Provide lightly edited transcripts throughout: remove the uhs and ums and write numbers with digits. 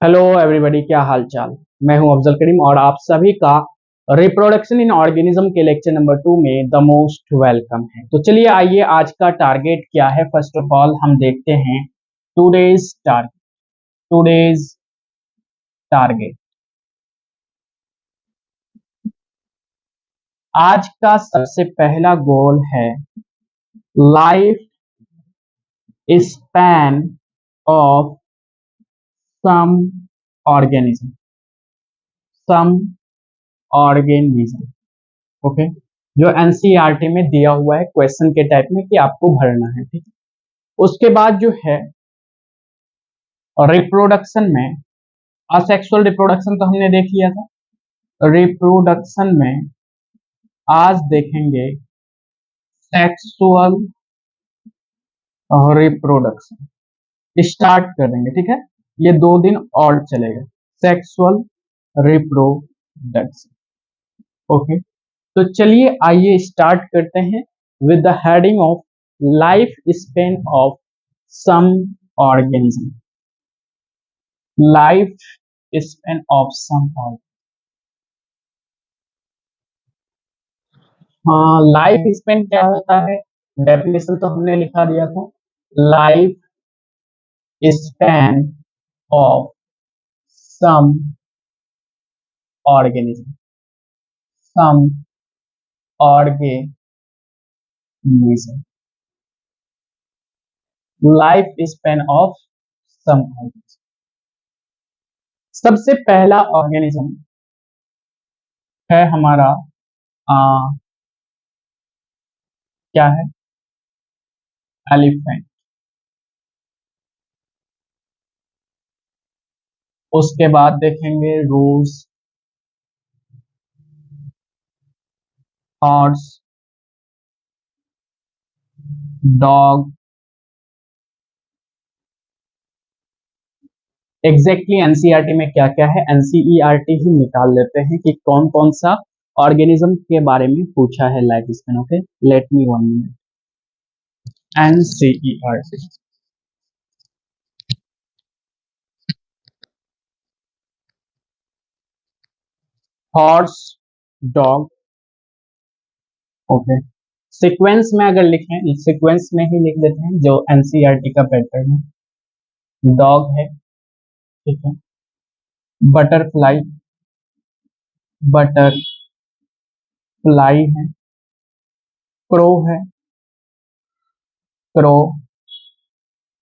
Hello everybody, क्या हाल चाल। मैं हूं अफजल करीम और आप सभी का रिप्रोडक्शन इन ऑर्गेनिज्म के लेक्चर नंबर 2 में द मोस्ट वेलकम है। तो चलिए आइए, आज का टारगेट क्या है फर्स्ट ऑफ ऑल हम देखते हैं। टुडेज टारगेट टुडेज टारगेट आज का सबसे पहला गोल है life span of some organism some organism okay, जो एनसीईआरटी में दिया हुआ है क्वेश्चन के टाइप में कि आपको भरना है। ठीक है, उसके बाद जो है रिप्रोडक्शन में असेक्सुअल रिप्रोडक्शन तो हमने देख लिया था। रिप्रोडक्शन में आज देखेंगे सेक्सुअल रिप्रोडक्शन स्टार्ट कर देंगे। ठीक है, ये 2 दिन और चलेगा सेक्सुअल रिप्रोडक्शन। ओके, तो चलिए आइए स्टार्ट करते हैं with the heading of life span of some organism. Life span of some organism. हाँ, लाइफ स्पेन क्या होता है, डेफिनेशन तो हमने लिखा दिया था। Life span of some organism some organism life span of some organism. सबसे पहला ऑर्गेनिज्म है हमारा आ, क्या है, एलिफेंट। उसके बाद देखेंगे रोज, हॉर्स, डॉग। एग्जैक्टली एनसीईआरटी में क्या क्या है, एनसीईआरटी ही निकाल लेते हैं कि कौन कौन सा ऑर्गेनिज्म के बारे में पूछा है life span. Okay, let me 1 minute. NCERT horse, dog. Okay, sequence में अगर लिखें, सीक्वेंस में ही लिख देते हैं जो एनसीईआरटी का पैटर्न है। डॉग है, ठीक है, बटरफ्लाई, बटरफ्लाई है, क्रो है, क्रो।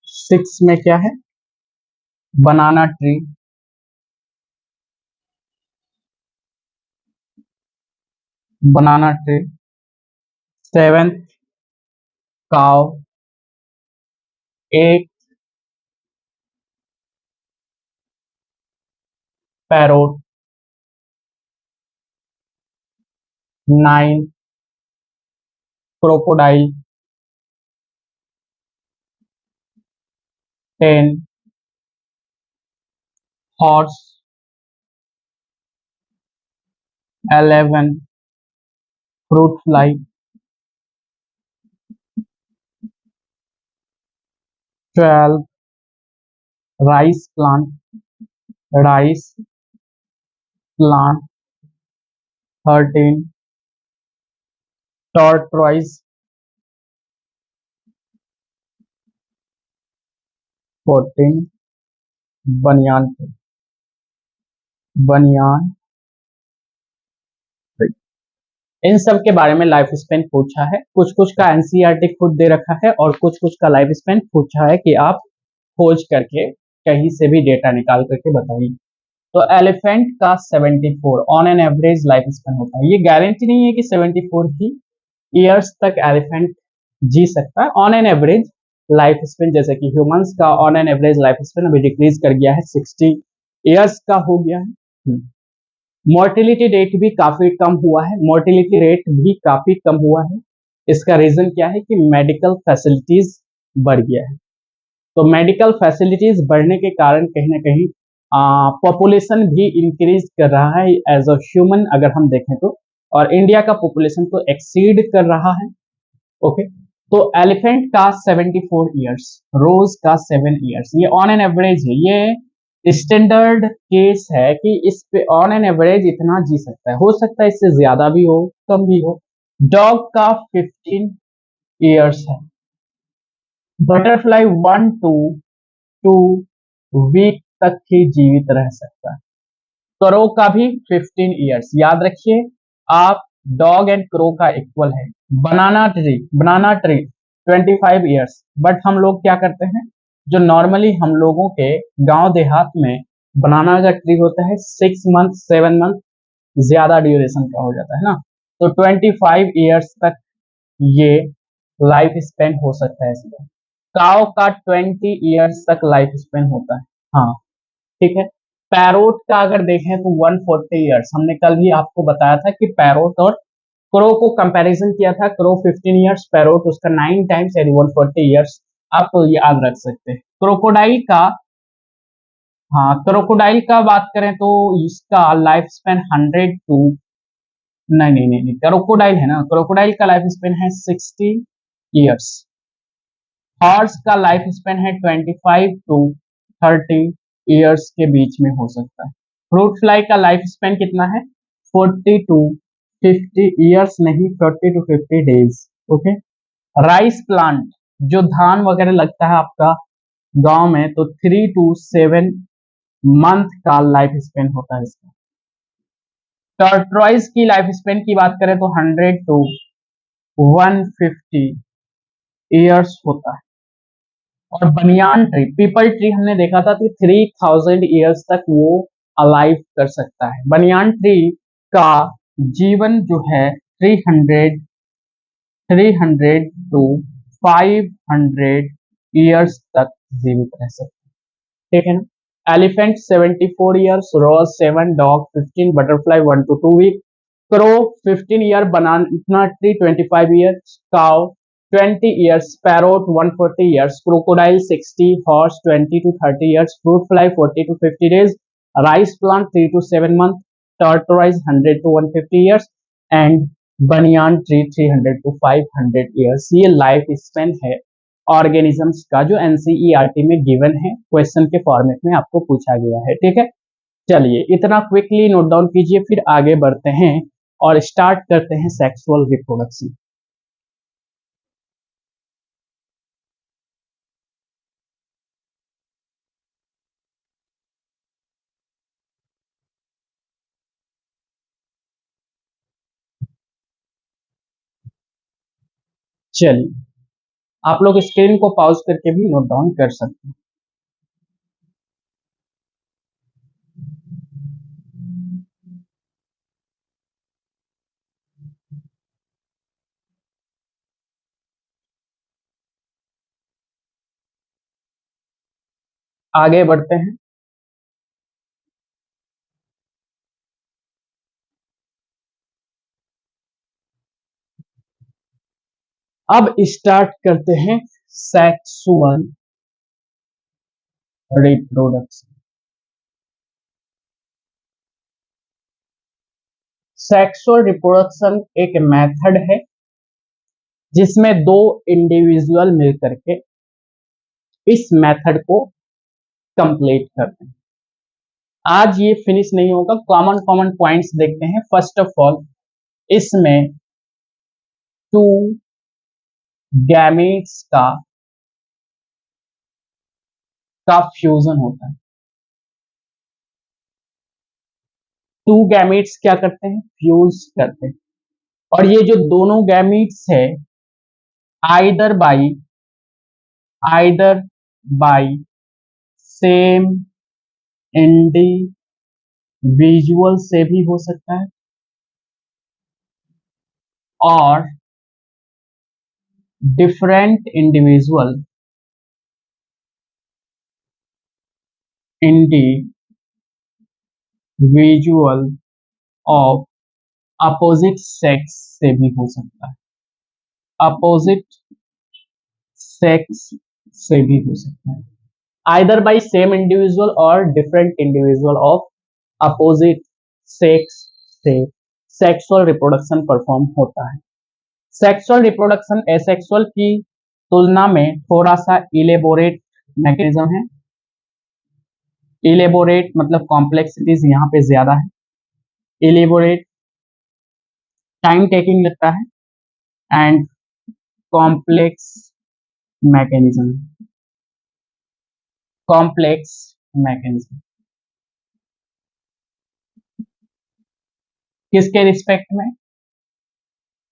6 में क्या है, बनाना ट्री, बनाना ट्री। 7 काव, 8 parrot, 9 crocodile, 10 horse, 11 fruit fly, 12 rice plant, rice plant, 13 tortoise, 14 banyan tree, banyan tree. इन सब के बारे में लाइफ स्पेन पूछा है। कुछ कुछ का एनसीईआरटी खुद दे रखा है और कुछ कुछ का लाइफ स्पेन पूछा है कि आप खोज करके कहीं से भी डेटा निकाल करके बताइए। तो एलिफेंट का 74 on an average life span होता है। ये गारंटी नहीं है कि 74 ही ईयर्स तक एलिफेंट जी सकता है। On an average life span, जैसे कि ह्यूमंस का on an average life span अभी डिक्रीज कर गया है, 60 ईयर्स का हो गया है। मोर्टिलिटी रेट भी काफी कम हुआ है, मोर्टिलिटी रेट भी काफी कम हुआ है। इसका रीजन क्या है कि मेडिकल फैसिलिटीज बढ़ गया है। तो मेडिकल फैसिलिटीज बढ़ने के कारण कहीं ना कहीं पॉपुलेशन भी इंक्रीज कर रहा है एज अ ह्यूमन अगर हम देखें तो, और इंडिया का पॉपुलेशन तो एक्सीड कर रहा है। ओके, तो एलिफेंट का 74 ईयर्स, रोज का 7 ईयर्स, ये ऑन एन एवरेज है। ये स्टैंडर्ड केस है कि इस पे ऑन एन एवरेज इतना जी सकता है, हो सकता है इससे ज्यादा भी हो, कम भी हो। डॉग का 15 ईयर्स है। बटरफ्लाई 1 to 2 वीक तक ही जीवित रह सकता है। क्रो का भी 15 ईयर्स, याद रखिए आप, डॉग एंड क्रो का इक्वल है। बनाना ट्री 25 ईयर्स, बट हम लोग क्या करते हैं, जो नॉर्मली हम लोगों के गांव देहात में बनाना का ट्री होता है 6 मंथ 7 मंथ, ज्यादा ड्यूरेशन का हो जाता है ना, तो 25 ईयर्स तक ये लाइफ स्पेन हो सकता है इसका। काव का 20 ईयर्स तक लाइफ स्पेन होता है। हाँ, ठीक है। पैरोट का अगर देखें तो 140 ईयर्स, हमने कल भी आपको बताया था कि पैरोट और क्रो को कंपैरिजन किया था। क्रो 15 ईयर्स, पैरोट उसका 9 टाइम्स यानी 140 ईयर्स। आप तो ये याद रख सकते हैं। क्रोकोडाइल का, हाँ, क्रोकोडाइल का बात करें तो इसका लाइफ स्पेन 100 टू, नहीं नहीं नहीं नहीं, क्रोकोडाइल है ना, क्रोकोडाइल का लाइफ स्पेन है 60 ईयर्स। हॉर्स का लाइफ स्पेन है 25 to 30 ईयर्स के बीच में हो सकता है। फ्रूट फ्लाई का लाइफ स्पेन कितना है, 40 to 50 ईयर्स, नहीं 40 to 50 days. Okay. Rice plant, जो धान वगैरह लगता है आपका गांव में, तो 3 to 7 मंथ का लाइफ स्पेन होता है इसका। टर्टराइज की लाइफ स्पेन की बात करें तो 100 to 150 ईयर्स होता है। और बनियान ट्री, पीपल ट्री हमने देखा था कि 3000 ईयर्स तक वो अलाइव कर सकता है। बनियान ट्री का जीवन जो है 300 to 500 ईयर्स तक जीवित रह सकता है, ठीक है ना। Elephant 74 years, rose 7, dog 15, butterfly 1 to 2 week, crow 15 year, banana tree 25 years, cow 20 years, parrot 140 years, crocodile 60, horse 20 to 30 years, fruit fly 40 to 50 days, rice plant 3 to 7 month, tortoise 100 to 150 years, and banyan tree 300 to 500 years. ये life span है organisms का, जो NCERT में given है, question के format में आपको पूछा गया है, ठीक है। चलिए इतना क्विकली नोट डाउन कीजिए, फिर आगे बढ़ते हैं और स्टार्ट करते हैं सेक्सुअल रिप्रोडक्शन। चलिए आप लोग स्क्रीन को पॉज करके भी नोट डाउन कर सकते हैं। आगे बढ़ते हैं। अब स्टार्ट करते हैं सेक्सुअल रिप्रोडक्शन। सेक्सुअल रिप्रोडक्शन एक मेथड है जिसमें दो इंडिविजुअल मिलकर के इस मेथड को कंप्लीट करते हैं। आज ये फिनिश नहीं होगा, कॉमन कॉमन पॉइंट्स देखते हैं। फर्स्ट ऑफ ऑल, इसमें टू गैमेट्स का फ्यूजन होता है। टू गैमेट्स क्या करते हैं, फ्यूज करते हैं। और ये जो दोनों गैमेट्स है, either by either by same individual से भी हो सकता है, और different individual of opposite sex से भी हो सकता है। अपोजिट सेक्स से भी हो सकता है, आइदर बाई सेम इंडिविजुअल और different individual of opposite sex से सेक्सुअल रिप्रोडक्शन परफॉर्म होता है। सेक्सुअल रिप्रोडक्शन एसेक्सुअल की तुलना में थोड़ा सा इलेबोरेट मैकेनिज्म है। इलेबोरेट मतलब कॉम्प्लेक्सिटीज यहाँ पे ज्यादा है, इलेबोरेट टाइम टेकिंग लगता है, and complex mechanism, complex mechanism किसके रिस्पेक्ट में,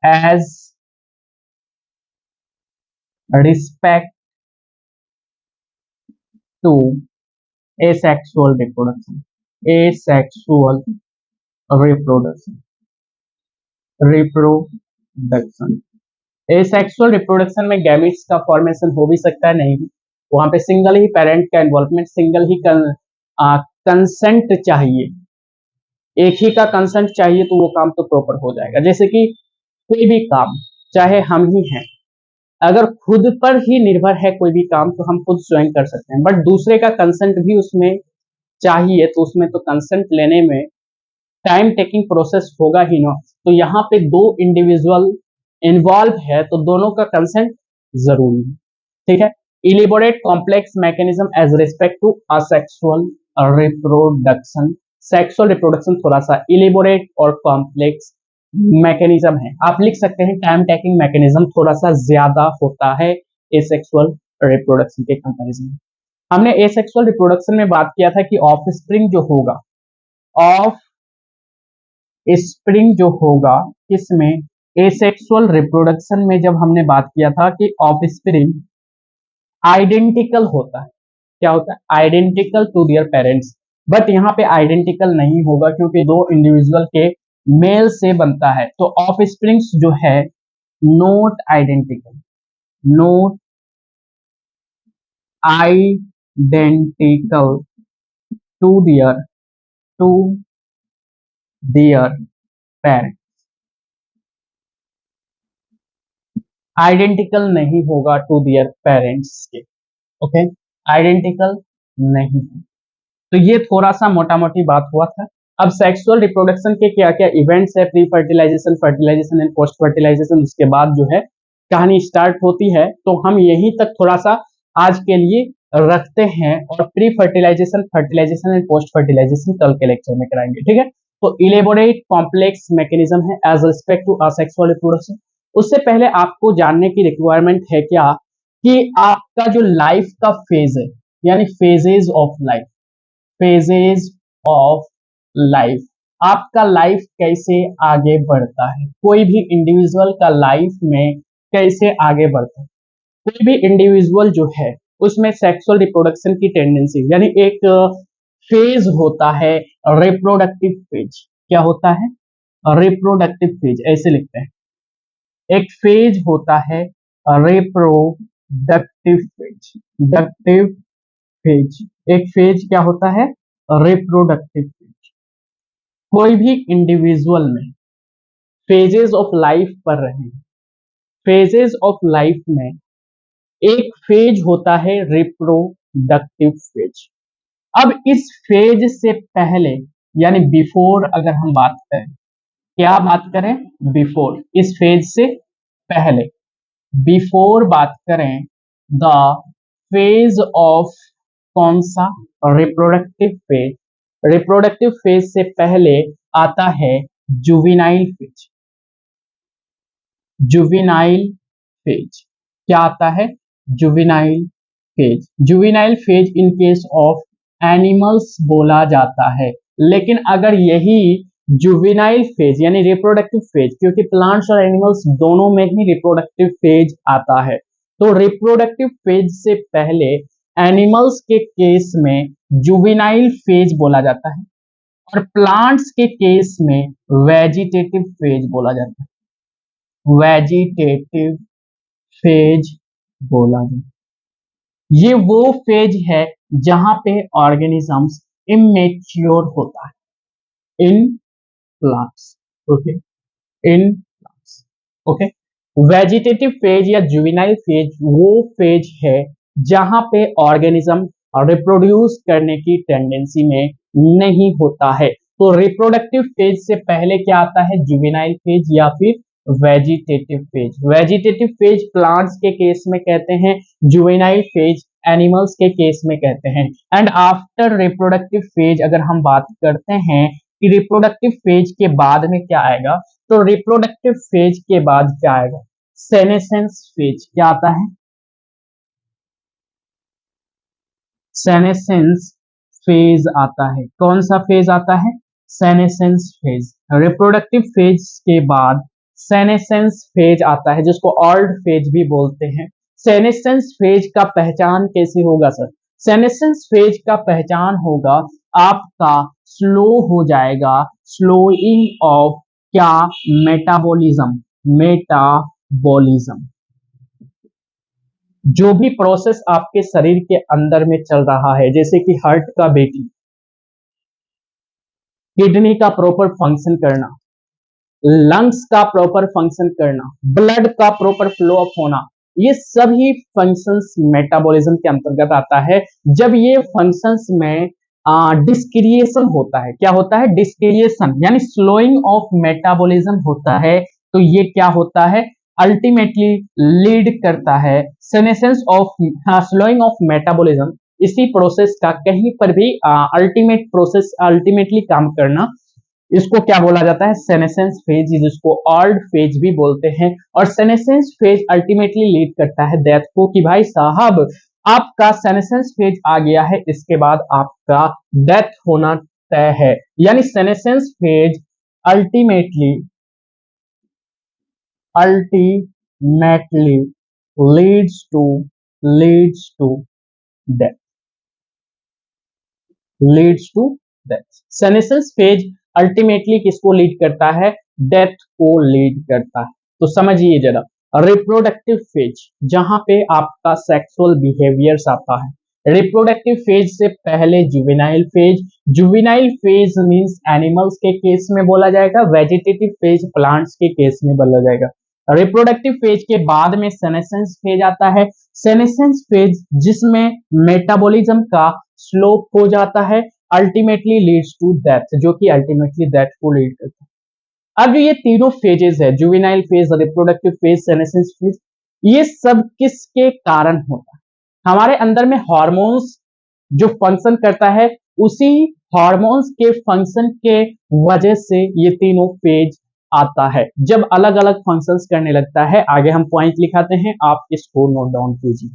as respect to asexual reproduction, asexual reproduction, reproduction, asexual reproduction में गैमेट्स का फॉर्मेशन हो भी सकता है, नहीं भी, वहां पे सिंगल ही पेरेंट का इन्वॉल्वमेंट, सिंगल ही कंसेंट चाहिए, एक ही का कंसेंट चाहिए तो वो काम तो प्रॉपर हो जाएगा। जैसे कि कोई भी काम, चाहे हम ही हैं, अगर खुद पर ही निर्भर है कोई भी काम तो हम खुद स्वयं कर सकते हैं, बट दूसरे का कंसेंट भी उसमें चाहिए, तो उसमें तो कंसेंट लेने में टाइम टेकिंग प्रोसेस होगा ही ना। तो यहाँ पे दो इंडिविजुअल इन्वॉल्व है तो दोनों का कंसेंट जरूरी है, ठीक है। Elaborate complex mechanism as respect to asexual reproduction, sexual reproduction थोड़ा सा इलेबोरेट और कॉम्प्लेक्स मैकेनिज्म है, आप लिख सकते हैं टाइम टेकिंग मैकेनिज्म थोड़ा सा ज्यादा होता है एसेक्सुअल रिप्रोडक्शन के कंपैरिजन में। हमने एसेक्सुअल रिप्रोडक्शन में बात किया था कि ऑफस्प्रिंग जो होगा, ऑफ स्प्रिंग जो होगा किसमें, एसेक्सुअल रिप्रोडक्शन में, जब हमने बात किया था कि ऑफस्प्रिंग आइडेंटिकल होता है, क्या होता है, identical to their parents, but यहाँ पे आइडेंटिकल नहीं होगा क्योंकि दो इंडिविजुअल के मेल से बनता है, तो ऑफस्प्रिंग्स जो है not identical, not identical to their parent, identical नहीं होगा टू देयर पेरेंट्स के, ओके, आइडेंटिकल नहीं है। तो ये थोड़ा सा मोटा मोटी बात हुआ था। अब सेक्सुअल रिप्रोडक्शन के क्या क्या इवेंट्स है, pre fertilisation, fertilisation and post fertilisation, उसके बाद जो है कहानी स्टार्ट होती है, तो हम यहीं तक थोड़ा सा आज के लिए रखते हैं और pre fertilisation, fertilisation and post fertilisation कल के लेक्चर में कराएंगे, ठीक है। तो इलेबोरेट कॉम्प्लेक्स मैकेनिज्म है as respect to asexual reproduction. उससे पहले आपको जानने की रिक्वायरमेंट है क्या कि आपका जो लाइफ का फेज है, यानी phases of life, phases of life, आपका लाइफ कैसे आगे बढ़ता है, कोई भी इंडिविजुअल का लाइफ में कैसे आगे बढ़ता है। कोई भी इंडिविजुअल जो है उसमें सेक्सुअल रिप्रोडक्शन की टेंडेंसी, यानी एक फेज होता है रिप्रोडक्टिव फेज, क्या होता है, रिप्रोडक्टिव फेज, ऐसे लिखते हैं, एक फेज होता है रिप्रोडक्टिव फेज, डक्टिव फेज, एक फेज क्या होता है, रिप्रोडक्टिव फेज। कोई भी इंडिविजुअल में फेजेस ऑफ लाइफ पढ़ रहे हैं, फेजेस ऑफ लाइफ में एक फेज होता है रिप्रोडक्टिव फेज। अब इस फेज से पहले यानी बिफोर अगर हम बात करें, क्या बात करें, बिफोर, इस फेज से पहले, बिफोर बात करें, द फेज ऑफ कौन सा, रिप्रोडक्टिव फेज, रिप्रोडक्टिव फेज से पहले आता है जुवेनाइल फेज, जुवेनाइल फेज, क्या आता है, juvenile phase, juvenile phase in case of animals बोला जाता है। लेकिन अगर यही जुवेनाइल फेज यानी रिप्रोडक्टिव फेज, क्योंकि प्लांट्स और एनिमल्स दोनों में ही रिप्रोडक्टिव फेज आता है, तो रिप्रोडक्टिव फेज से पहले एनिमल्स के केस में जुवेनाइल फेज बोला जाता है और प्लांट्स के केस में वेजिटेटिव फेज बोला जाता है, वेजिटेटिव फेज बोला जाता है। ये वो फेज है जहां पे ऑर्गेनिजम्स इमेच्योर होता है in plants, okay, in plants, okay. Vegetative phase या जुवेनाइल फेज वो फेज है जहां पे ऑर्गेनिज्म रिप्रोड्यूस करने की टेंडेंसी में नहीं होता है। तो रिप्रोडक्टिव फेज से पहले क्या आता है, जुवेनाइल फेज या फिर vegetative phase. Vegetative phase plants के केस में कहते हैं जुवेनाइल फेज, एनिमल्स के केस में कहते हैं। एंड आफ्टर रिप्रोडक्टिव फेज अगर हम बात करते हैं कि रिप्रोडक्टिव फेज के बाद में क्या आएगा, तो रिप्रोडक्टिव फेज के बाद क्या आएगा, सेनेसेंस फेज। क्या आता है, सेनेसेंस फेज आता है। कौन सा फेज आता है, सेनेसेंस फेज। रिप्रोडक्टिव फेज के बाद सेनेसेंस फेज आता है, जिसको ऑल्ड फेज भी बोलते हैं। सेनेसेंस फेज का पहचान कैसे होगा सर, सेनेसेंस फेज का पहचान होगा आपका स्लो हो जाएगा, स्लोइंग ऑफ क्या, मेटाबॉलिज्म, मेटाबॉलिज्म। जो भी प्रोसेस आपके शरीर के अंदर में चल रहा है, जैसे कि हार्ट का बीटिंग, किडनी का प्रॉपर फंक्शन करना, लंग्स का प्रॉपर फंक्शन करना, ब्लड का प्रॉपर फ्लो ऑफ होना, ये सभी फंक्शंस मेटाबॉलिज्म के अंतर्गत आता है। जब ये फंक्शंस में डिस्क्रिएशन होता है, क्या होता है, डिस्क्रिएशन यानी स्लोइंग ऑफ मेटाबॉलिज्म होता है, तो ये क्या होता है, अल्टीमेटली लीड करता है senescence of, slowing of metabolism. इसी प्रोसेस का कहीं पर भी अल्टीमेट प्रोसेस, अल्टीमेटली काम करना, इसको क्या बोला जाता है, सेनेसेंस फेज, जिसको ऑल्ड फेज भी बोलते हैं। और सेनेसेंस फेज अल्टीमेटली लीड करता है डेथ को, कि भाई साहब आपका सेनेसेंस फेज आ गया है, इसके बाद आपका डेथ होना तय है। यानी senescence phase ultimately, ultimately leads to death, leads to death. Senescence phase ultimately किसको लीड करता है, डेथ को लीड करता है। तो समझिए जरा, रिप्रोडक्टिव फेज जहां पे आपका सेक्सुअल बिहेवियर्स आता है, रिप्रोडक्टिव फेज से पहले juvenile phase, juvenile phase means animals के केस में बोला जाएगा, वेजिटेटिव फेज प्लांट्स के केस में बोला जाएगा। रिप्रोडक्टिव फेज के बाद में सेनेसेंस फेज आता है, सेनेसेंस फेज जिसमें मेटाबॉलिज्म का स्लोप हो जाता है, अल्टीमेटली लीड्स टू डेथ, जो कि अल्टीमेटली डेथ को लीड करता है। अब ये तीनों फेजेस है, juvenile phase, reproductive phase, senescence phase, ये सब किसके कारण होता है, हमारे अंदर में हार्मोन्स जो फंक्शन करता है, उसी हार्मोन्स के फंक्शन के वजह से ये तीनों फेज आता है। जब अलग अलग फंक्शंस करने लगता है, आगे हम पॉइंट लिखाते हैं, आप इसको नोट डाउन कीजिए।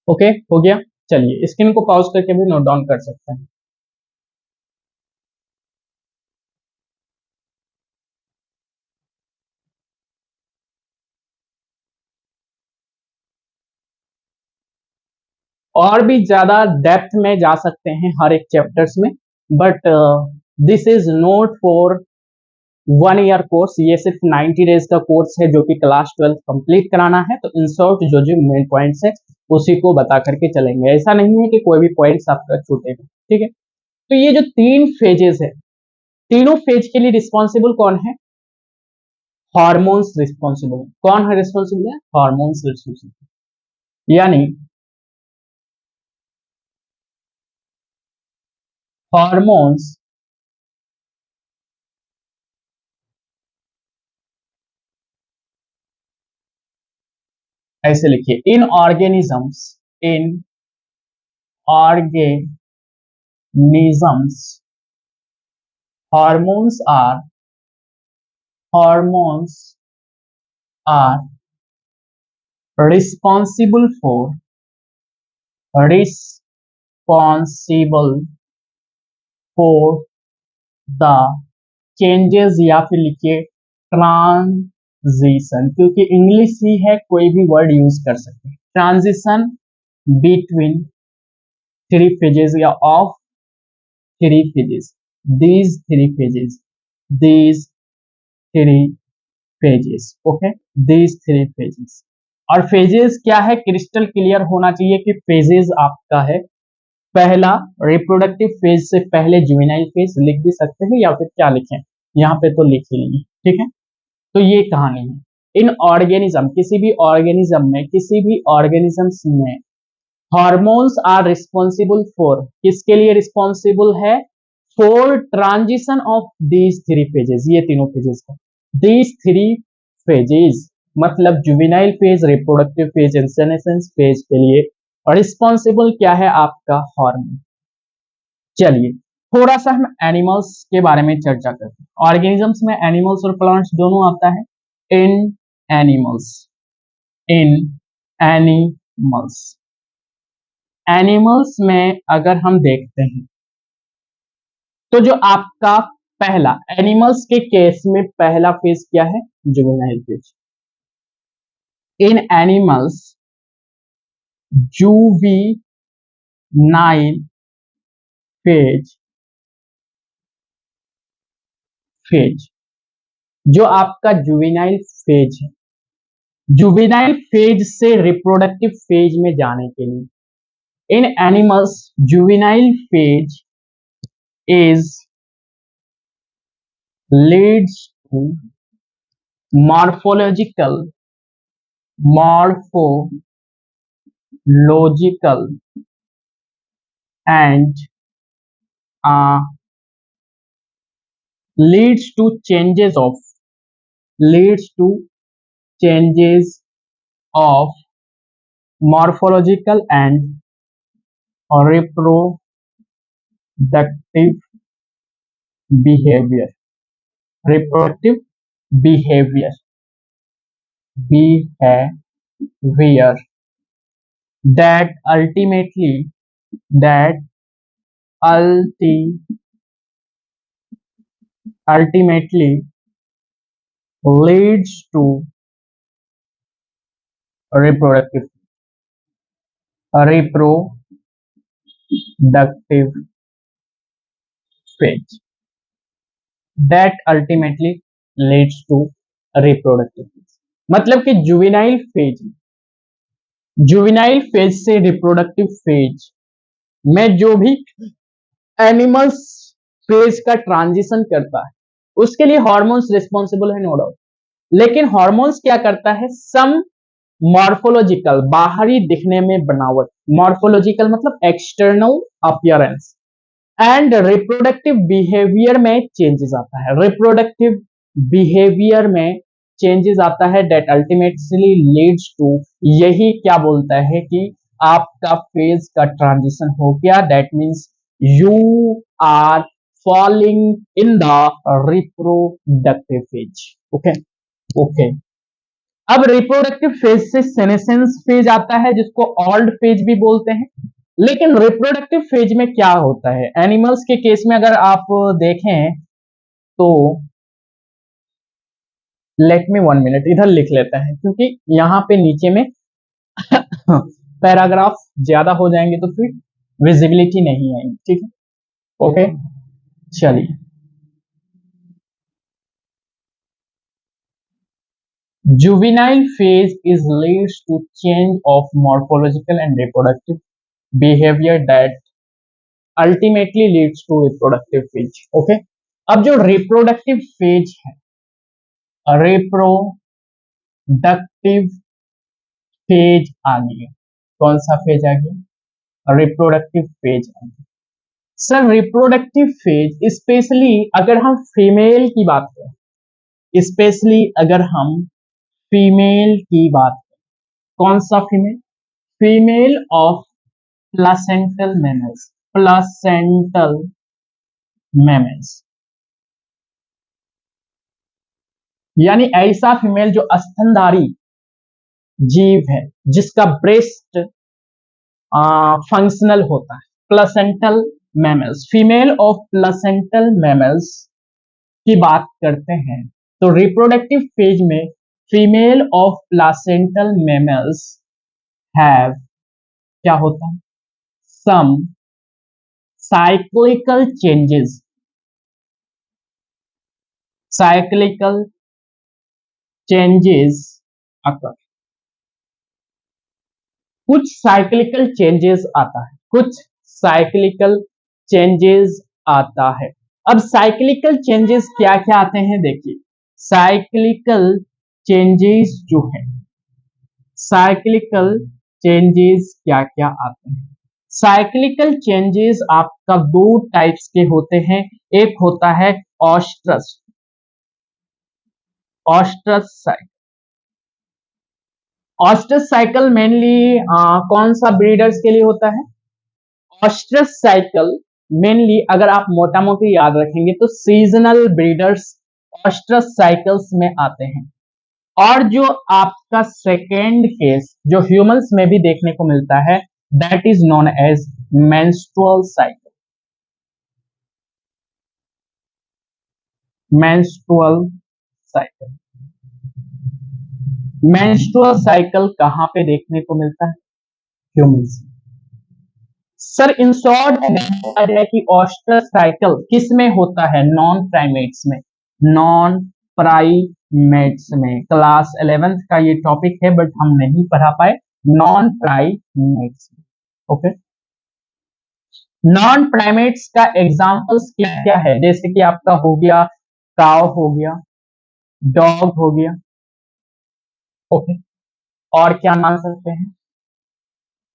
ओके, हो गया। चलिए स्क्रीन को पॉज करके भी नोट डाउन कर सकते हैं। और भी ज्यादा डेप्थ में जा सकते हैं हर एक चैप्टर्स में, but this is note for 1 year course, ये सिर्फ 90 डेज का कोर्स है जो कि क्लास 12 कंप्लीट कराना है। तो इन शॉर्ट जो जो मेन पॉइंट्स है उसी को बता करके चलेंगे, ऐसा नहीं है कि कोई भी पॉइंट्स आपका छूटेगा, ठीक है। तो ये जो तीन फेजेस है, तीनों फेज के लिए रिस्पॉन्सिबल कौन है, हार्मोन्स रिस्पॉन्सिबल है। कौन है रिस्पॉन्सिबल है, हार्मोन्स रिस्पॉन्सिबल। यानी हार्मोन्स, ऐसे लिखिए, in organisms, in organisms hormones are hormones are responsible responsible for the changes, या फिर लिखिए ट्रांजिशन, क्योंकि इंग्लिश ही है, कोई भी वर्ड यूज कर सकते हैं। ट्रांजिशन बिटवीन थ्री फेजेस या of three phases, these three phases, these three phases, okay, these three phases। और फेजेस क्या है, क्रिस्टल क्लियर होना चाहिए कि फेजेस आपका है, पहला रिप्रोडक्टिव फेज से पहले जुवेनाइल फेज लिख भी सकते हैं, या फिर क्या लिखें, यहाँ पे तो लिख ही नहीं, ठीक है। तो ये कहानी है। इन ऑर्गेनिज्म, किसी भी ऑर्गेनिजम्स में हॉर्मोन्स आर रिस्पॉन्सिबल फॉर, किसके लिए रिस्पॉन्सिबल है, for transition of these three phases, ये तीनों फेजेस का, दीज थ्री फेजेस मतलब juvenile phase, reproductive phase, in senescence phase के लिए रिस्पॉन्सिबल क्या है, आपका हार्मोन। चलिए थोड़ा सा हम एनिमल्स के बारे में चर्चा करते हैं। ऑर्गेनिजम्स में एनिमल्स और प्लांट्स दोनों आता है। इन एनिमल्स, इन एनिमल्स, एनिमल्स में अगर हम देखते हैं तो जो आपका पहला, एनिमल्स के केस में पहला फेज क्या है, juvenile phase. In animals juvenile phase, phase जो आपका जुवेनाइल फेज है, जुवेनाइल फेज से रिप्रोडक्टिव फेज में जाने के लिए in animals juvenile phase is leads to morphological, morphological and leads to changes of, leads to changes of morphological and reproductive behavior, reproductive behavior, behavior that ultimately, that ultimately leads to reproductive, reproductive phase, that ultimately leads to reproductive phase। मतलब कि juvenile phase, juvenile phase से reproductive phase में जो भी animals phase का transition करता है उसके लिए हार्मोन्स रिस्पॉन्सिबल है, नो डाउट। लेकिन हार्मोन्स क्या करता है, सम मॉर्फोलॉजिकल, बाहरी दिखने में बनावट, मॉर्फोलॉजिकल मतलब external appearance, and reproductive behaviour में चेंजेस आता है, रिप्रोडक्टिव बिहेवियर में चेंजेस आता है, दैट अल्टीमेटली लीड्स टू, यही क्या बोलता है कि आपका फेज का ट्रांजिशन हो गया, that means you are falling in the reproductive phase. Okay okay. अब रिप्रोडक्टिव फेज से सेनेसेंस फेज आता है जिसको ओल्ड फेज भी बोलते हैं। लेकिन रिप्रोडक्टिव फेज में क्या होता है, एनिमल्स के केस में अगर आप देखें तो, लेट मी 1 मिनट इधर लिख लेते हैं क्योंकि यहां पे नीचे में पैराग्राफ ज्यादा हो जाएंगे तो फिर विजिबिलिटी नहीं आएगी, ठीक है। ओके चलिए, juvenile phase is leads to change of morphological and reproductive behavior that ultimately leads to reproductive phase। Okay अब जो रिप्रोडक्टिव फेज है, रिप्रोडक्टिव फेज आ गया, कौन सा फेज आ गया, रिप्रोडक्टिव फेज आ गया। सर रिप्रोडक्टिव फेज स्पेशली अगर हम फीमेल की बात करें, स्पेशली अगर हम फीमेल की बात करें, कौन सा female, female of placental mammals, placental mammals, यानी ऐसा फीमेल जो स्तनधारी जीव है जिसका ब्रेस्ट फंक्शनल होता है, placental mammals, female of placental mammals की बात करते हैं तो रिप्रोडक्टिव फेज में female of placental mammals have, क्या होता है, some cyclical changes, cyclical changes occur, कुछ साइक्लिकल चेंजेस आता है, कुछ साइक्लिकल चेंजेस आता है। अब साइक्लिकल चेंजेस क्या क्या आते हैं देखिए, साइक्लिकल चेंजेस जो है, साइक्लिकल चेंजेस क्या क्या आते हैं? साइक्लिकल चेंजेस आपका दो टाइप्स के होते हैं। एक होता है oestrus oestrus cycle. Oestrus cycle mainly कौन सा ब्रीडर्स के लिए होता है? ऑस्ट्रस साइकिल मेनली अगर आप मोटा मोटी याद रखेंगे तो सीजनल ब्रीडर्स ऑस्ट्रस साइकिल्स में आते हैं। और जो आपका सेकेंड केस जो ह्यूमंस में भी देखने को मिलता है, that is known as menstrual cycle. Menstrual cycle, menstrual cycle कहां पे देखने को मिलता है? ह्यूमंस। सर इन शॉर्ट है कि ऑस्टर साइकिल किस में होता है? नॉन प्राइमेट्स में। नॉन प्राइमेट्स में क्लास 11th का ये टॉपिक है बट हम नहीं पढ़ा पाए। नॉन प्राइमेट्स में, ओके। नॉन प्राइमेट्स का एग्जांपल्स क्या क्या है? जैसे कि आपका हो गया काव, हो गया डॉग, हो गया, ओके। और क्या मान सकते हैं?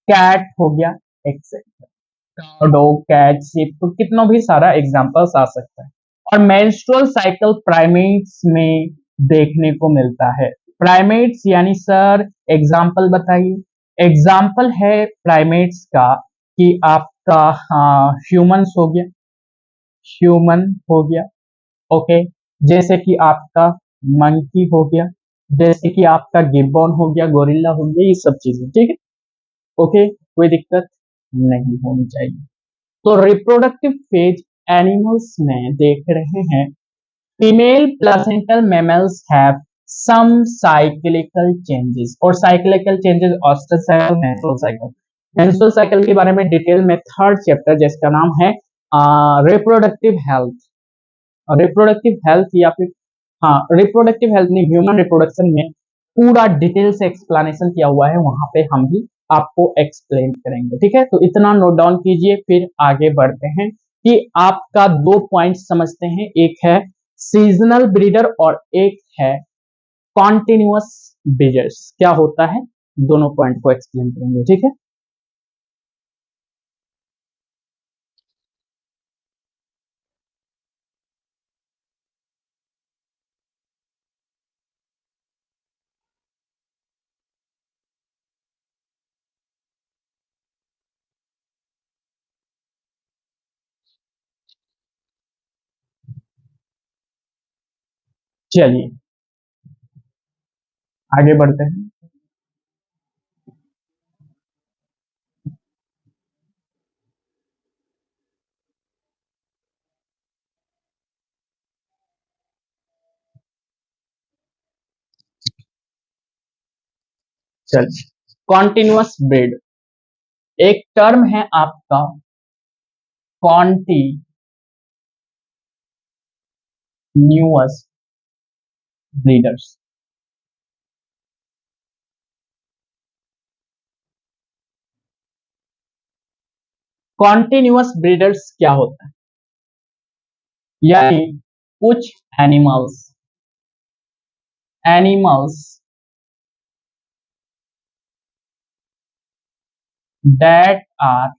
कैट हो गया, एक्सेट्रा। डॉग, कैट, शिप, तो कितना भी सारा एग्जांपल्स आ सकता है। और मेंस्ट्रुअल साइकिल प्राइमेट्स में देखने को मिलता है। प्राइमेट्स यानी सर एग्जांपल बताइए। एग्जांपल है प्राइमेट्स का कि आपका ह्यूमंस हो गया, ह्यूमन हो गया, ओके। जैसे कि आपका मंकी हो गया, जैसे कि आपका गिब्बन हो गया, गोरिल्ला हो गया, ये सब चीजें, ठीक है, ओके। कोई दिक्कत नहीं होनी चाहिए। तो रिप्रोडक्टिव फेज एनिमल्स में देख रहे हैं, female placental mammals have some cyclical changes. और cyclical changes oestrus cycle, menstrual cycle. Menstrual cycle के बारे में डिटेल में थर्ड चैप्टर जिसका नाम है रिप्रोडक्टिव हेल्थ, रिप्रोडक्टिव हेल्थ या फिर हाँ रिप्रोडक्टिव हेल्थ नहीं, ह्यूमन रिप्रोडक्शन में पूरा डिटेल से एक्सप्लेनेशन किया हुआ है, वहां पे हम भी आपको एक्सप्लेन करेंगे, ठीक है। तो इतना नोट डाउन कीजिए, फिर आगे बढ़ते हैं कि आपका दो पॉइंट समझते हैं। एक है सीजनल ब्रीडर और एक है कॉन्टिन्यूअस ब्रीडर्स। क्या होता है, दोनों पॉइंट को एक्सप्लेन करेंगे, ठीक है। चलिए आगे बढ़ते हैं। चलिए, कॉन्टिन्यूअस ब्रीड एक टर्म है आपका कॉन्टिन्यूअस ब्रीडर्स। कॉन्टिन्यूअस ब्रीडर्स क्या होता है? यानी कुछ animals animals that are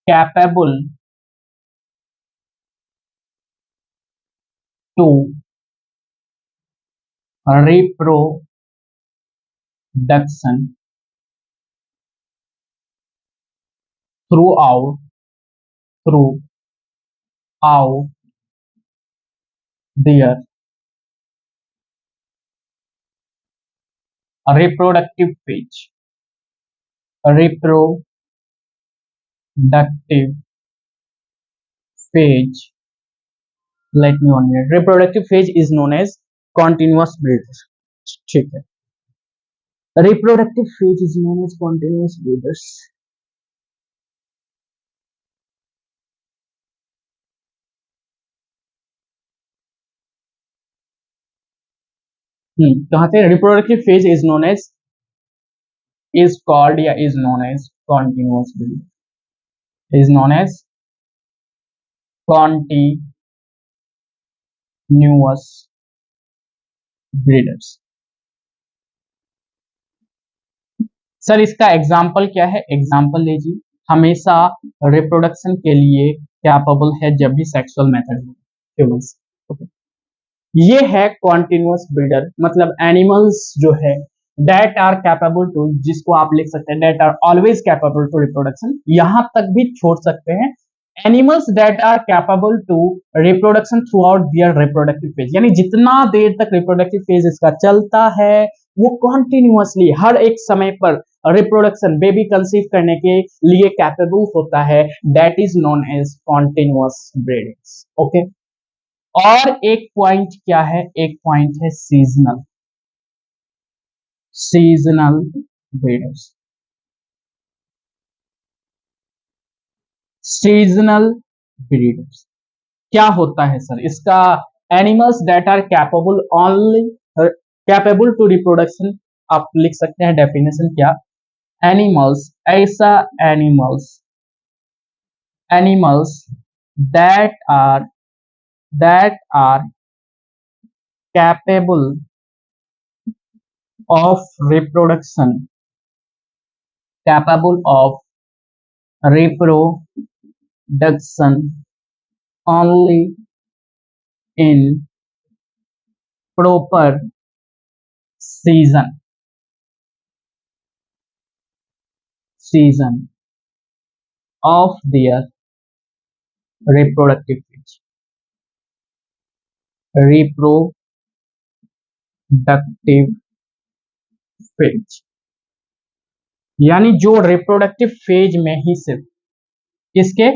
capable to reproduction throughout throughout their reproductive phase. Reproductive phase. Let me on here. Reproductive phase is known as continuous breeders. ठीक है। Reproductive phase is known as continuous breeders. कहाँ से? Reproductive phase is known as, is called या is known as continuous breeding, is known as continuous breeders. Sir इसका example क्या है? Example लीजिए, हमेशा रिप्रोडक्शन के लिए कैपेबल है जब भी सेक्सुअल मेथड हो ह्यूमंस। ये है कॉन्टिन्यूअस ब्रीडर, मतलब एनिमल्स जो है दैट आर कैपेबल टू, जिसको आप लिख सकते हैं that are always capable to reproduction, यहां तक भी छोड़ सकते हैं animals that are capable to reproduction throughout their reproductive phase, यानी जितना देर तक रिप्रोडक्टिव फेज इसका चलता है वो कॉन्टिन्यूअसली हर एक समय पर रिप्रोडक्शन बेबी कंसीव करने के लिए कैपेबल होता है, that is known as continuous breeding. Okay. और एक पॉइंट क्या है? एक पॉइंट है seasonal, seasonal breeders. Seasonal breeders क्या होता है सर इसका? Animals that are capable only, capable to reproduction, आप लिख सकते हैं डेफिनेशन क्या? एनिमल्स, ऐसा animals, animals that are, that are capable of reproduction, capable of reproduction only in proper season, season of their reproductive phase, reproductive phase, यानी जो reproductive phase में ही सिर्फ किसके,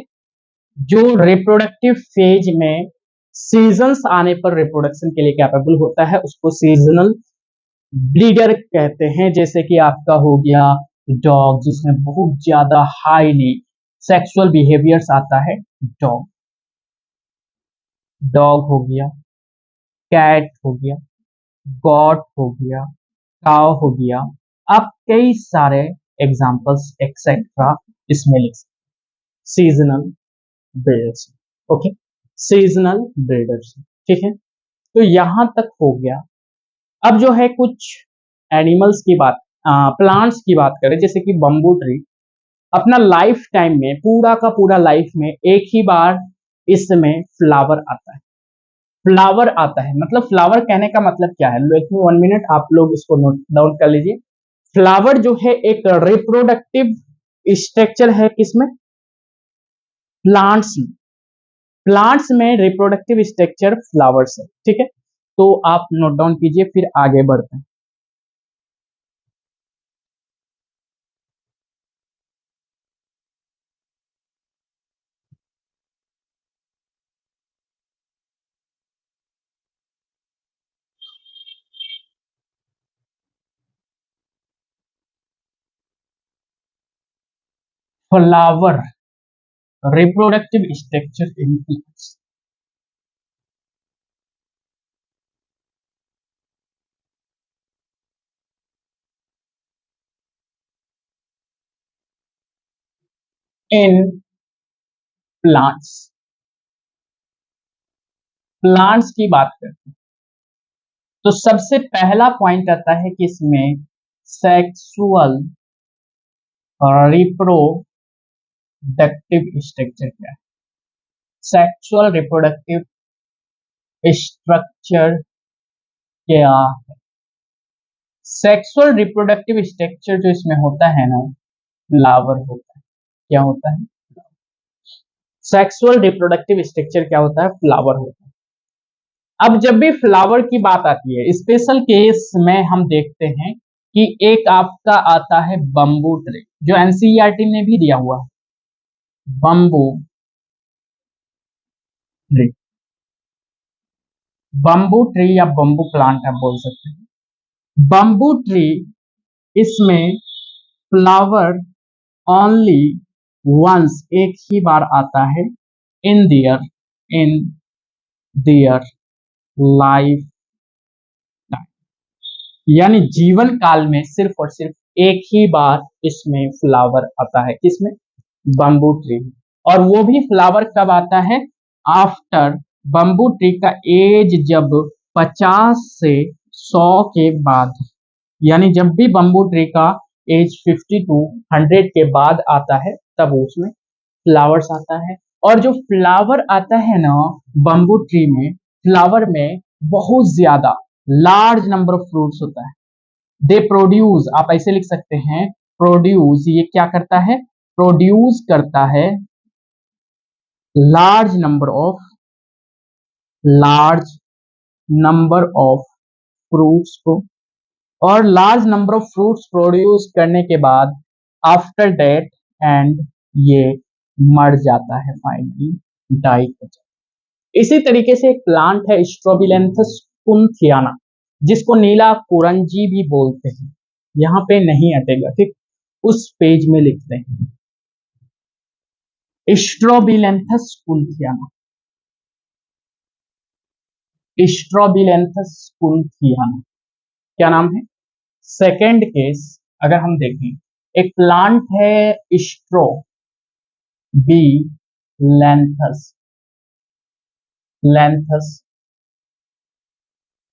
जो रिप्रोडक्टिव फेज में सीजन्स आने पर रिप्रोडक्शन के लिए कैपेबल होता है उसको सीजनल ब्रीडर कहते हैं। जैसे कि आपका हो गया डॉग, जिसमें बहुत ज्यादा हाईली सेक्सुअल बिहेवियर्स आता है, डॉग, डॉग हो गया, कैट हो गया, गॉट हो गया, काव हो गया, आप कई सारे एग्जांपल्स एक्सेट्रा इसमें लिख सकते, seasonal breeders. Okay, seasonal breeders, ठीक है। तो यहां तक हो गया। अब जो है कुछ एनिमल्स की बात, प्लांट्स की बात करें, जैसे कि बम्बू ट्री अपना लाइफ टाइम में, पूरा का पूरा लाइफ में एक ही बार इसमें फ्लावर आता है। फ्लावर आता है मतलब, फ्लावर कहने का मतलब क्या है? लेट मी 1 मिनट, आप लोग इसको नोट डाउन कर लीजिए। फ्लावर जो है एक रिप्रोडक्टिव स्ट्रक्चर है, किसमें? प्लांट्स में। प्लांट्स में रिप्रोडक्टिव स्ट्रक्चर फ्लावर्स है, ठीक है। तो आप नोट डाउन कीजिए, फिर आगे बढ़ते हैं। Flower reproductive structure in plants, in plants, plants की बात करते हैं तो सबसे पहला पॉइंट आता है कि इसमें सेक्सुअल रिप्रोडक्टिव स्ट्रक्चर क्या है? सेक्सुअल रिप्रोडक्टिव स्ट्रक्चर क्या है? सेक्सुअल रिप्रोडक्टिव स्ट्रक्चर जो इसमें होता है ना, फ्लावर होता है। क्या होता है? सेक्सुअल रिप्रोडक्टिव स्ट्रक्चर क्या होता है? फ्लावर होता है। अब जब भी फ्लावर की बात आती है, स्पेशल केस में हम देखते हैं कि एक आपका आता है बम्बू ट्री, जो एनसीईआरटी में भी दिया हुआ है, बम्बू ट्री, बम्बू ट्री या बम्बू प्लांट आप बोल सकते हैं। बम्बू ट्री, इसमें फ्लावर ओनली वंस, एक ही बार आता है इन दियर, इन दियर लाइफ टाइम, यानी जीवन काल में सिर्फ और सिर्फ एक ही बार इसमें फ्लावर आता है, किसमें? Bamboo tree. और वो भी फ्लावर कब आता है? आफ्टर बम्बू ट्री का एज जब 50 से 100 के बाद, यानी जब भी बम्बू ट्री का एज 50 टू 100 के बाद आता है तब उसमें फ्लावर्स आता है। और जो फ्लावर आता है ना बम्बू ट्री में, फ्लावर में बहुत ज्यादा लार्ज नंबर ऑफ फ्रूट्स होता है। दे प्रोड्यूस, आप ऐसे लिख सकते हैं, प्रोड्यूस, ये क्या करता है, प्रोड्यूस करता है large number of, large number of fruits को। और large number of fruits produce करने के बाद आफ्टर डेट एंड ये मर जाता है, फाइनली डाई हो जाता है। इसी तरीके से एक प्लांट है स्ट्रोबिलेंथस कुन्थियाना, जिसको नीला कुरंजी भी बोलते हैं। यहाँ पे नहीं हटेगा, ठीक, उस पेज में लिखते हैं स्ट्रोबिलेंथस कुन्थियाना, स्ट्रोबिलेंथस कुन्थियाना क्या नाम है। सेकेंड केस अगर हम देखें, एक प्लांट है स्ट्रो बी लेंथस, लेंथस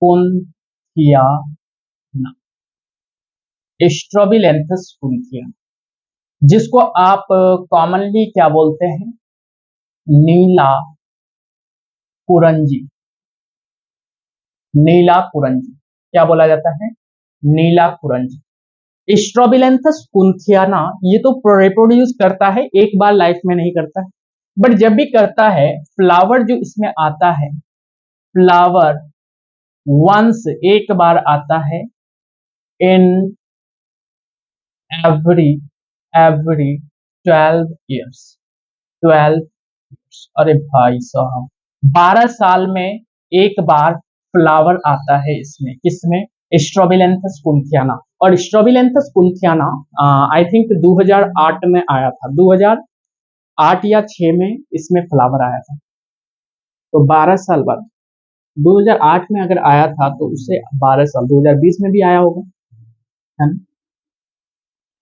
कुन्थियाना, स्ट्रोबिलेंथस कुन्थियाना, जिसको आप कॉमनली क्या बोलते हैं, नीला कुरंजी, नीला कुरंजी क्या बोला जाता है, नीला कुरंजी। स्ट्रोबिलेंथस कुन्थियाना ये तो रिप्रोड्यूस करता है, एक बार लाइफ में नहीं करता है, बट जब भी करता है फ्लावर जो इसमें आता है, फ्लावर वंस एक बार आता है in every, every 12 years, 12 years, अरे भाई साहब 12 साल में एक बार फ्लावर आता है इसमें, किसमें, स्ट्रोबिलेंथस कुन्थियाना। और स्ट्रोबिलेंथस कुन्थियाना आई थिंक 2008 में आया था, 2008 या 6 में इसमें फ्लावर आया था। तो 12 साल बाद, 2008 में अगर आया था तो उससे 12 साल 2020 में भी आया होगा, है ना,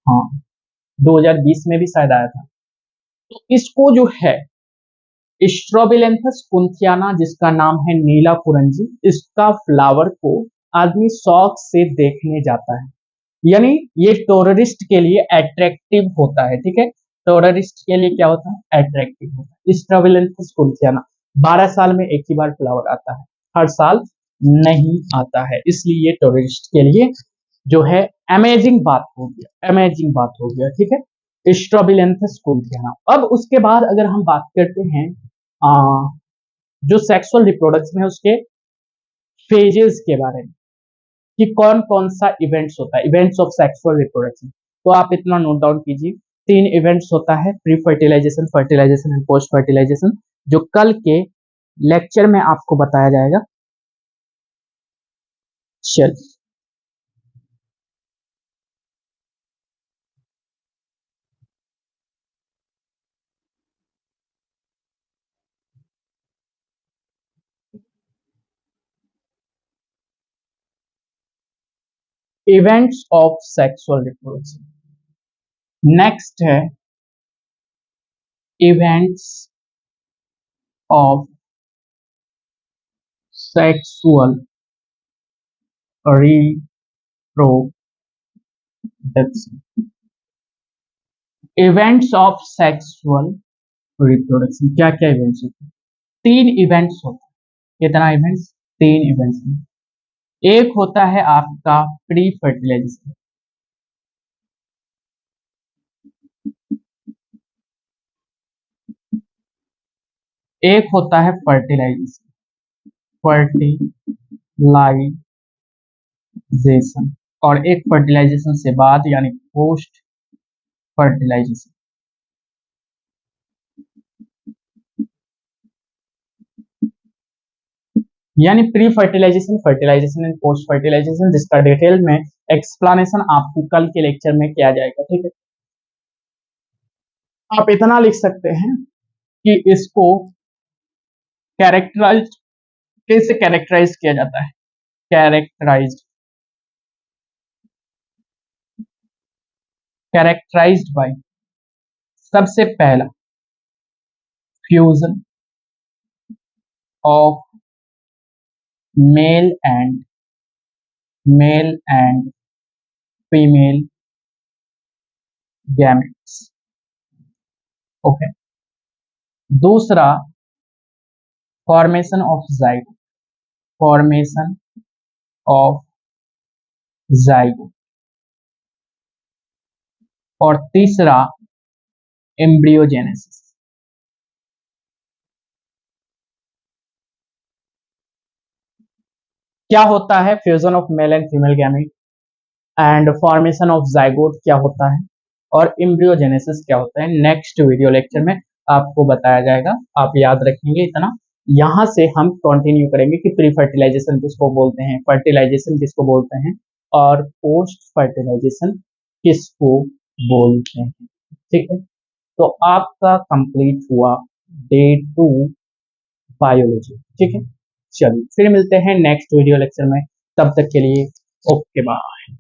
हाँ 2020 में भी शायद आया था। तो इसको जो है स्ट्रोबिलेंथस कुन्थियाना, जिसका नाम है नीला कुरंजी, इसका फ्लावर को आदमी शौक से देखने जाता है, यानी ये टूरिस्ट के लिए अट्रैक्टिव होता है, ठीक है, टूरिस्ट के लिए क्या होता है, अट्रैक्टिव होता है। स्ट्रोबिलेंथस कुन्थियाना 12 साल में एक ही बार फ्लावर आता है, हर साल नहीं आता है, इसलिए ये टूरिस्ट के लिए जो है अमेजिंग बात हो गया, अमेजिंग बात हो गया, ठीक है, स्ट्रोबिलेंथस कुन्थियाना। अब उसके बाद अगर हम बात करते हैं आ, जो सेक्सुअल रिप्रोडक्शन है उसके फेजेस के बारे में, कि कौन कौन सा इवेंट्स होता है, इवेंट्स ऑफ सेक्सुअल रिप्रोडक्शन, तो आप इतना नोट डाउन कीजिए। 3 इवेंट्स होता है, pre fertilisation, fertilisation and post fertilisation, जो कल के लेक्चर में आपको बताया जाएगा। चल, events of sexual reproduction. Next है events of sexual reproduction. Events of sexual reproduction, क्या क्या इवेंट्स होते हैं, 3 इवेंट्स होते हैं। कितना इवेंट्स, 3 इवेंट्स। एक होता है आपका प्री फर्टिलाइजेशन, एक होता है फर्टिलाइजेशन, फर्टिलाइजेशन, और एक फर्टिलाइजेशन से बाद यानी पोस्ट फर्टिलाइजेशन। यानी pre fertilisation, fertilisation and post fertilisation, जिसका डिटेल में एक्सप्लेनेशन आपको कल के लेक्चर में किया जाएगा, ठीक है। आप इतना लिख सकते हैं कि इसको कैरेक्टराइज, कैसे कैरेक्टराइज किया जाता है, कैरेक्टराइज्ड, कैरेक्टराइज्ड बाय, सबसे पहला fusion of male and male and female gametes. Okay. दूसरा formation of zygote, formation of zygote. और तीसरा एम्ब्रियोजेनेसिस। क्या होता है fusion of male and female gamete, and formation of zygote क्या होता है, और एम्ब्रियोजेनेसिस क्या होता है, नेक्स्ट वीडियो लेक्चर में आपको बताया जाएगा। आप याद रखेंगे इतना। यहाँ से हम कंटिन्यू करेंगे कि प्री फर्टिलाइजेशन किसको बोलते हैं, फर्टिलाइजेशन किसको बोलते हैं, और पोस्ट फर्टिलाइजेशन किसको बोलते हैं। ठीक है, तो आपका कंप्लीट हुआ डे 2 बायोलॉजी। ठीक है, चलिए फिर मिलते हैं नेक्स्ट वीडियो लेक्चर में। तब तक के लिए ओके बाय।